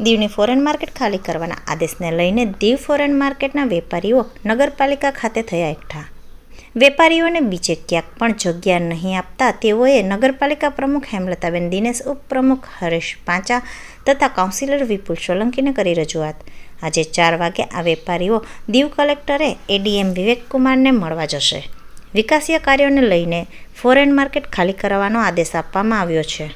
દીવની foreign market ખાલી કરવાના આદેશને લઈને દીવ ફોરેન માર્કેટના વેપારીઓ નગરપાલિકા ખાતે થયા એકઠા. વેપારીઓને બીજે ક્યાંક પણ જગ્યા નહીં આપતા તેઓએ નગરપાલિકા પ્રમુખ હેમલતાબેન દિનેશ, ઉપપ્રમુખ હરેશ પાંચા તથા કાઉન્સિલર વિપુલ સોલંકીને કરી રજૂઆત. આજે 4 વાગે આ વેપારીઓ દીવ કલેક્ટરે એડીએમ વિવેકકુમારને મળવા જશે. વિકાસીય કાર્યોને લઈને ફોરેન માર્કેટ ખાલી કરવાનો આદેશ આપવામાં આવ્યો છે.